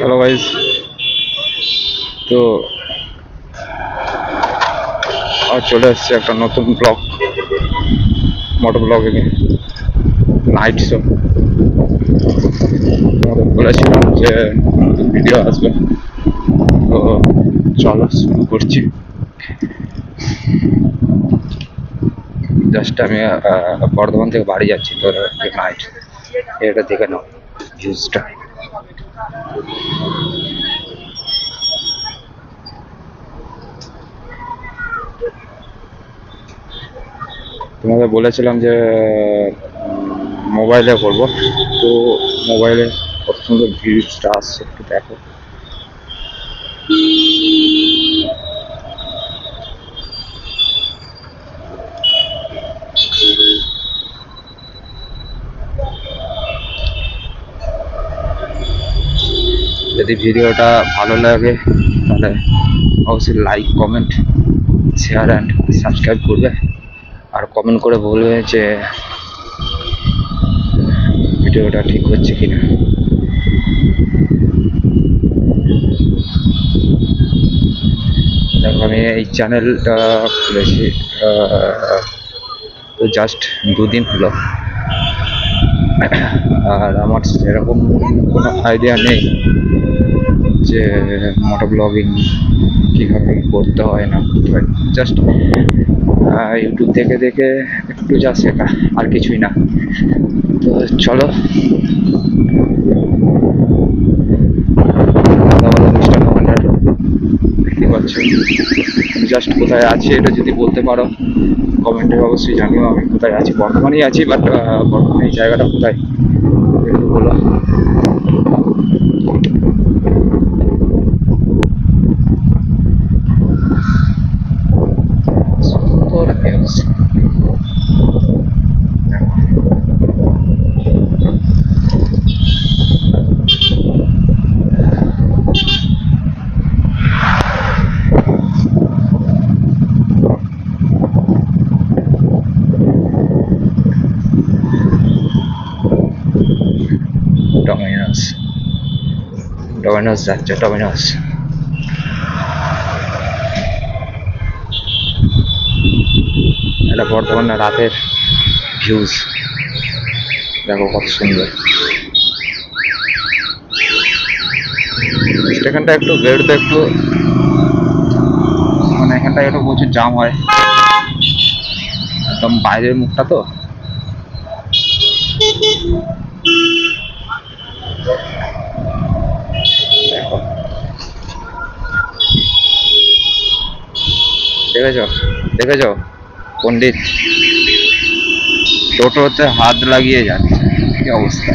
Hello guys, তো আজ চলে এসেছে একটা নতুন ব্লগ, মোটো ব্লগিং নাইট শো। বলেছিলাম যে ভিডিও আসবে, তো চলো শুরু করছি। জাস্ট আমি বর্ধমান থেকে বাড়ি যাচ্ছি, তো নাইট এটা দেখে নাও ভিউজটা। তোমাদের বলেছিলাম যে মোবাইলে করবো, তো মোবাইলে কত সুন্দর ভিউজটা আসছে একটু দেখো। যদি ভিডিওটা ভালো লাগে তাহলে অবশ্যই like, comment, share and subscribe করবে, আর কমেন্ট করে বলবে যে ভিডিওটা ঠিক হচ্ছে কিনা। দেখো, আমি এই চ্যানেলটা খুলেছি তো জাস্ট 2 দিন হলো, আর আমার সেরকম কোনো আইডিয়া নেই যে মোটো ব্লগিং কীভাবে করতে হয় না করতে হয়। জাস্ট ইউটিউব দেখে দেখে একটু যা শেখা, আর কিছুই না। তো চলো, মিস্টার কমান্ডার দেখতে পাচ্ছ। জাস্ট কোথায় আছি এটা যদি বলতে পারো কমেন্টে অবশ্যই জানিও। আমি কোথায় আছি, বর্ধমানেই আছি, বাট বর্ধমানে এই জায়গাটা কোথায় একটু বলো। ডমিনোস যাচ্ছে, ডমিনোস। এটা বর্ধমানে রাতের ভিউজ, দেখো কত সুন্দর। এখানটা একটু বেরোতে একটু মানে এখানটা একটু প্রচুর জাম হয়, একদম বাইরের মুখটা তো। দেখেছ দেখেছ পণ্ডিত টোটোতে হাত লাগিয়ে যাচ্ছে, কি অবস্থা।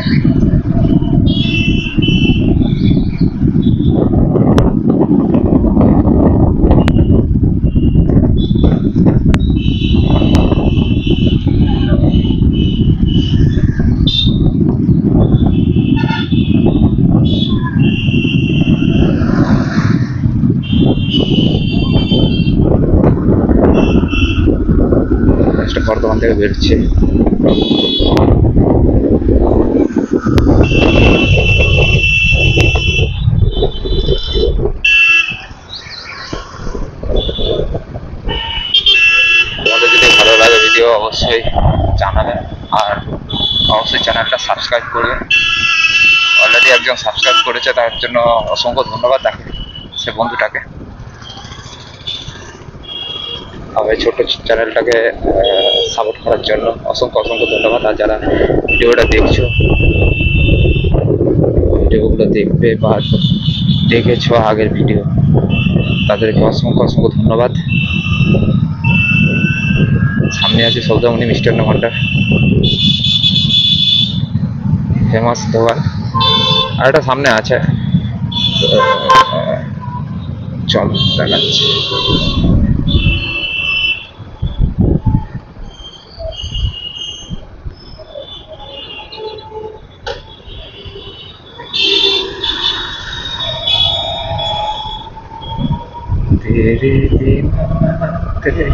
বর্ধমান থেকে বেরোচ্ছে। তোমাদের যদি ভালো লাগে ভিডিও অবশ্যই জানাবে, আর অবশ্যই চ্যানেলটা সাবস্ক্রাইব করবে। অলরেডি একজন সাবস্ক্রাইব করেছে, তার জন্য অসংখ্য ধন্যবাদ তাকে, সে বন্ধুটাকে। আর এই ছোট্ট চ্যানেলটাকে সাপোর্ট করার জন্য অসংখ্য অসংখ্য ধন্যবাদ। আর যারা ভিডিওটা দেখছো, ভিডিওগুলো দেখবে বা দেখেছো আগের ভিডিও, তাদেরকে অসংখ্য অসংখ্য ধন্যবাদ। সামনে আছে সৌদামণি মিষ্টান্ন ভান্ডার, ফেমাস দোকান, আর একটা সামনে আছে, চল দেখাচ্ছি। तेरे बिना तेरे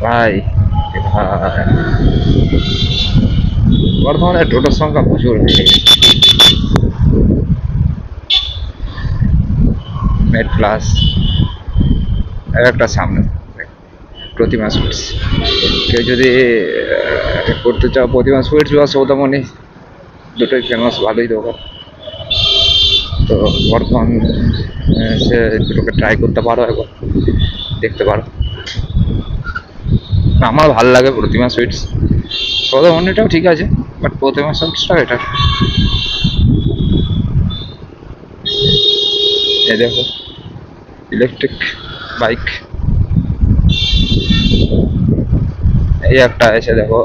भाई भाई বর্তমানে টোটোর সংখ্যা প্রচুর হয়ে গেছে। মেড প্লাস একটা সামনে প্রতিমা সুইটস, কেউ যদি করতে চাও প্রতিমা সুইটস বা সৌদামণি, দুটোই ফেমাস, ভালোই দোকান। তো বর্তমান সে দুটোকে ট্রাই করতে পারো, একবার দেখতে পারো। আমার ভালো লাগে প্রতিমা সুইটস, সৌদামণিটাও ঠিক আছে, বাট প্রতিমা সুইটসটা এটা। এই দেখো ইলেকট্রিক বাইক, এই একটা এসে দেখো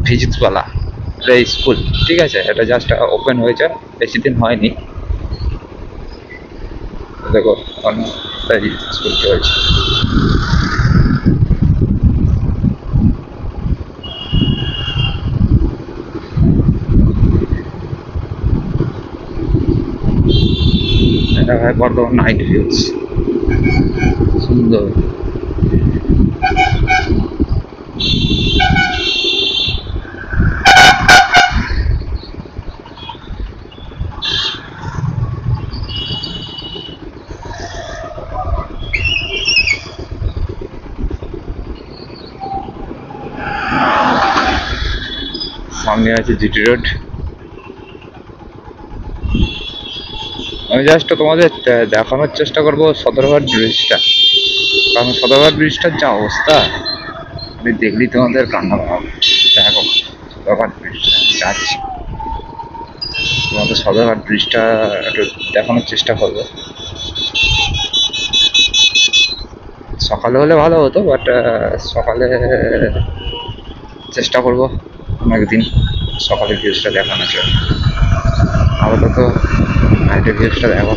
ফিজিক্সওয়ালা, এটা স্কুল, ঠিক আছে, এটা জাস্ট ওপেন হয়েছে, বেশি দিন হয়নি। দেখো স্কুল হয়েছে। এটা হয় বর্ধমান নাইট ভিউজ, সুন্দর। সামনে আছে জিটি রোড। আমি জাস্ট তোমাদের দেখানোর চেষ্টা করবো সদরঘাট ব্রিজটা, কারণ সদরঘাট ব্রিজটার যা অবস্থা আমি দেখলি তোমাদের কান্না পাবো। দেখো সদরঘাট ব্রিজটা যাচ্ছি, তোমাদের সদরঘাট ব্রিজটা একটু দেখানোর চেষ্টা করবো। সকালে হলে ভালো হতো, বাট সকালে চেষ্টা করবো একদিন সকালের ভিউজটা দেখানোর জন্য। আপাতত নাইটের ভিউজটা দেখো।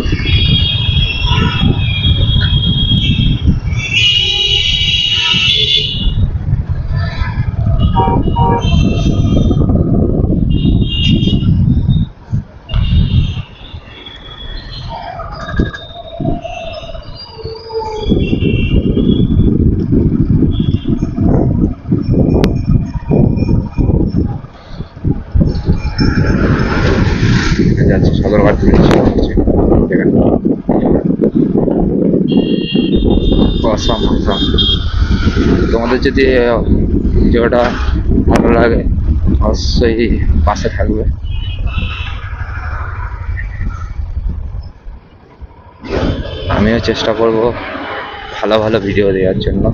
যাচ্ছে সদরঘাট ব্রিজ, অসাম অসাম। তোমাদের যদি ভিডিওটা ভালো লাগে অবশ্যই পাশে থাকবে। আমিও চেষ্টা করব ভালো ভালো ভিডিও দেওয়ার জন্য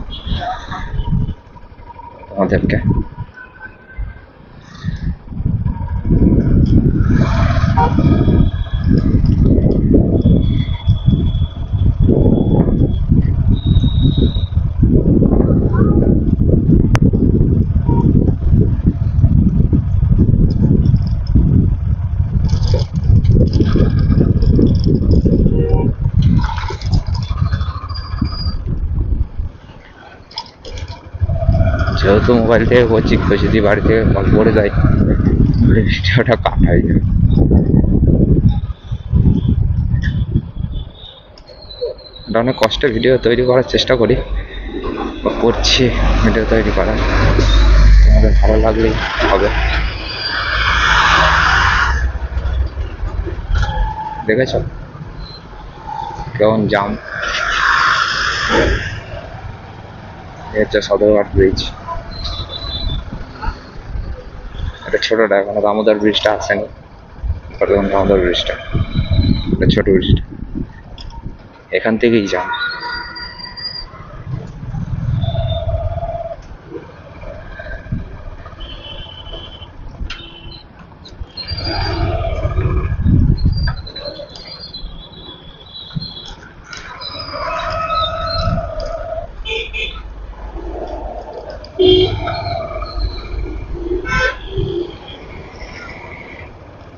তোমাদেরকে। যেহেতু মোবাইল থেকে করছি, কেউ যদি বাড়ি থেকে কল করে যায় ভিডিওটা কাট হয়ে যাবে। অনেক কষ্টে ভিডিও তৈরি করার চেষ্টা করি বা করছি, ভিডিও তৈরি করার, তোমাদের ভালো লাগলেই হবে। দেখেছ কেমন জাম, হচ্ছে সদরঘাট ব্রিজ। এটা ছোটটা, এখনো দামোদর ব্রিজটা আসেনি, বর্তমান দামোদর ব্রিজটা, এটা ছোট ব্রিজটা, এখান থেকেই যান।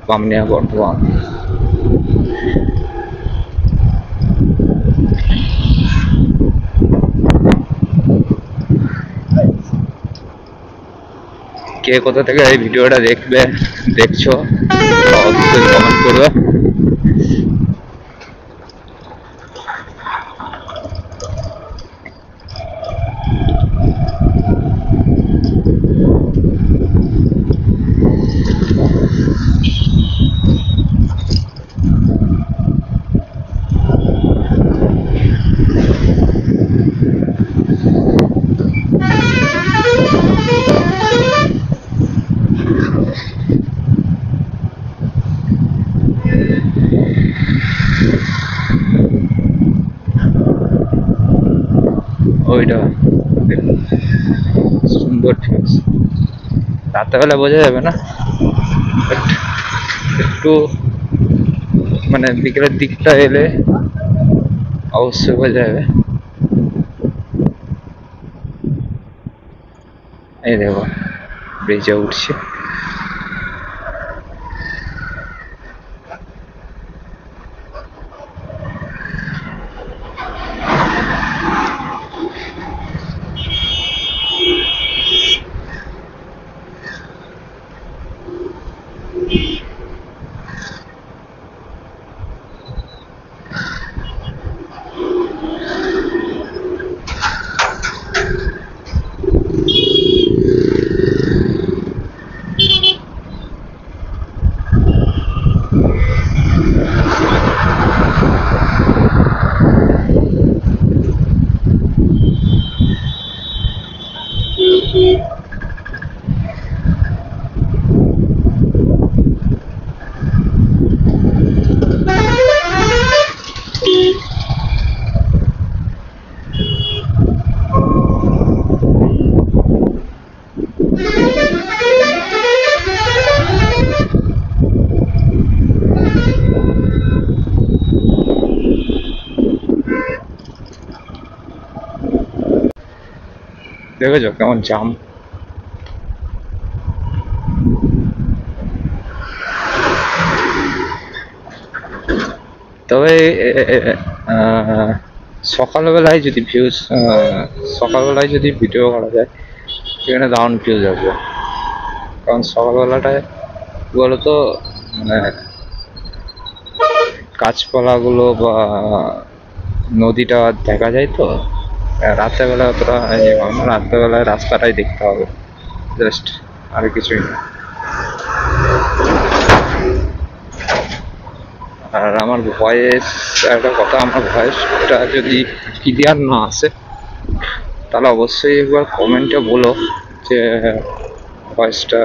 বামনিয়া বর্ধমান। কে কোথা থেকে এই ভিডিওটা দেখছো অবশ্যই কমেন্ট করবে। রাত্রেবেলা বোঝা যাবে না, বাট একটু মানে বিকেলের দিকটা এলে অবশ্যই বোঝা যাবে। এই দেখো ব্রিজে উঠছে। দেখেছো কেমন জাম। তবে সকালবেলায় যদি ভিউজ, সকালবেলায় যদি ভিডিও করা যায় সেখানে দারুণ ভিউজ আসবে। কারণ সকালবেলাটায় কি বলতো, মানে গাছপালাগুলো বা নদীটা দেখা যায় তো। রাত্রেবেলা অতটা রাত্রেবেলায় রাস্তাটাই দেখতে হবে জাস্ট, আর কিছুই না। আর আমার ভয়েস, একটা কথা, আমার ভয়েসটা যদি ক্লিয়ার না আসে তাহলে অবশ্যই একবার কমেন্টে বলো যে ভয়েসটা